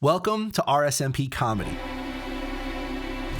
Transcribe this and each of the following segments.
Welcome to RSMP Comedy.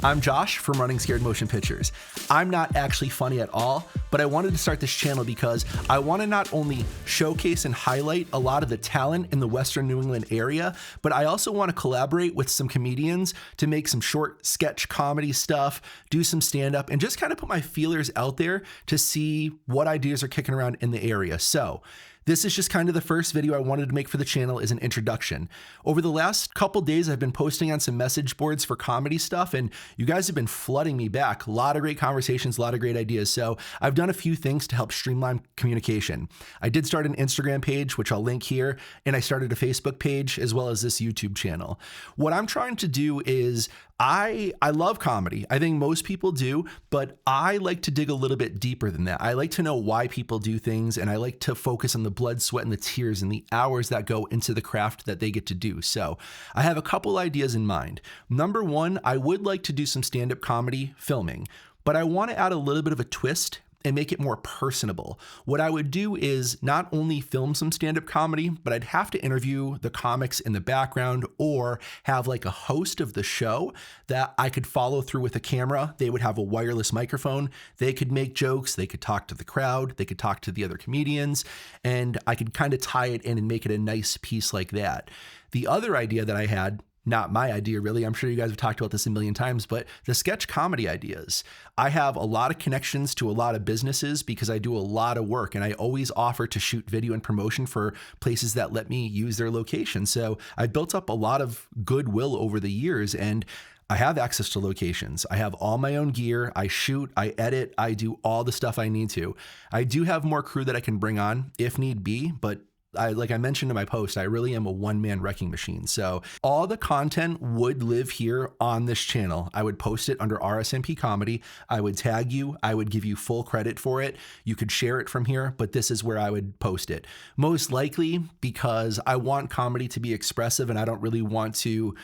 I'm Josh from Running Scared Motion Pictures. I'm not actually funny at all, but I wanted to start this channel because I want to not only showcase and highlight a lot of the talent in the Western New England area, but I also want to collaborate with some comedians to make some short sketch comedy stuff, do some stand-up, and just kind of put my feelers out there to see what ideas are kicking around in the area. So this is just kind of the first video I wanted to make for the channel as an introduction. Over the last couple days, I've been posting on some message boards for comedy stuff, and you guys have been flooding me back. A lot of great conversations, a lot of great ideas. So I've done a few things to help streamline communication. I did start an Instagram page, which I'll link here, and I started a Facebook page as well as this YouTube channel. What I'm trying to do is I love comedy. I think most people do, but I like to dig a little bit deeper than that. I like to know why people do things, and I like to focus on the blood, sweat, and the tears and the hours that go into the craft that they get to do. So I have a couple ideas in mind. Number one, I would like to do some stand-up comedy filming, but I want to add a little bit of a twist and make it more personable. What I would do is not only film some stand-up comedy, but I'd have to interview the comics in the background or have like a host of the show that I could follow through with a camera. They would have a wireless microphone. They could make jokes. They could talk to the crowd. They could talk to the other comedians, and I could kind of tie it in and make it a nice piece like that. The other idea that I had, not my idea really, I'm sure you guys have talked about this a million times, but the sketch comedy ideas. I have a lot of connections to a lot of businesses because I do a lot of work, and I always offer to shoot video and promotion for places that let me use their location. So I've built up a lot of goodwill over the years, and I have access to locations. I have all my own gear. I shoot, I edit, I do all the stuff I need to. I do have more crew that I can bring on if need be, but like I mentioned in my post, I really am a one-man wrecking machine. So all the content would live here on this channel. I would post it under RSMP Comedy. I would tag you. I would give you full credit for it. You could share it from here, but this is where I would post it. Most likely because I want comedy to be expressive and I don't really want to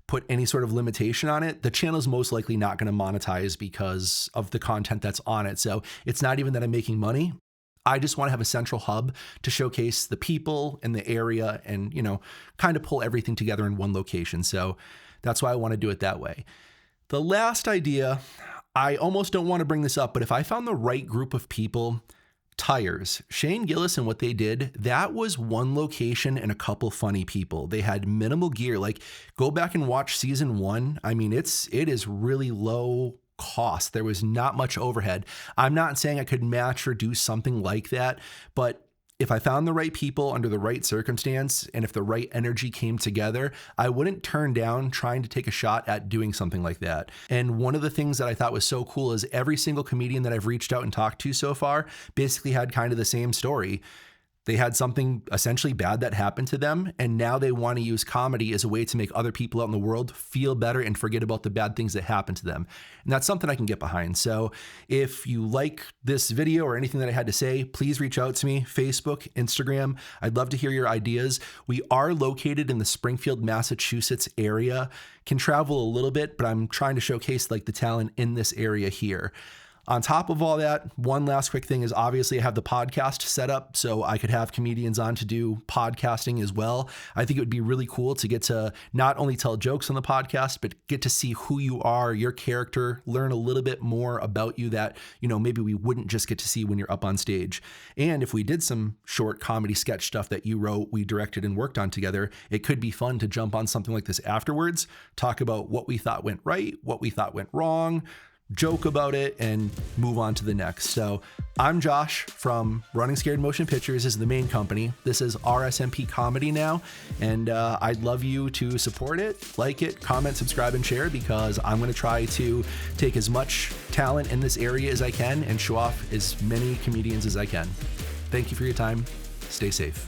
put any sort of limitation on it. The channel is most likely not going to monetize because of the content that's on it. So it's not even that I'm making money. I just want to have a central hub to showcase the people in the area and, kind of pull everything together in one location. So that's why I want to do it that way. The last idea, I almost don't want to bring this up, but if I found the right group of people, tires, Shane Gillis and what they did, that was one location and a couple funny people. They had minimal gear. Like, go back and watch season 1. I mean, it is really low cost. There was not much overhead. I'm not saying I could match or do something like that, but if I found the right people under the right circumstance and if the right energy came together, I wouldn't turn down trying to take a shot at doing something like that. And one of the things that I thought was so cool is every single comedian that I've reached out and talked to so far basically had kind of the same story. They had something essentially bad that happened to them, and now they want to use comedy as a way to make other people out in the world feel better and forget about the bad things that happened to them. And that's something I can get behind. So if you like this video or anything that I had to say, please reach out to me, Facebook, Instagram. I'd love to hear your ideas. We are located in the Springfield, Massachusetts area. Can travel a little bit, but I'm trying to showcase like the talent in this area here. On top of all that, one last quick thing is obviously I have the podcast set up so I could have comedians on to do podcasting as well. I think it would be really cool to get to not only tell jokes on the podcast, but get to see who you are, your character, learn a little bit more about you that, maybe we wouldn't just get to see when you're up on stage. And if we did some short comedy sketch stuff that you wrote, we directed and worked on together, it could be fun to jump on something like this afterwards, talk about what we thought went right, what we thought went wrong, joke about it, and move on to the next. So I'm Josh from Running Scared Motion Pictures is the main company. This is RSMP Comedy now, and I'd love you to support it, like it, comment, subscribe, and share, because I'm going to try to take as much talent in this area as I can and show off as many comedians as I can. Thank you for your time. Stay safe.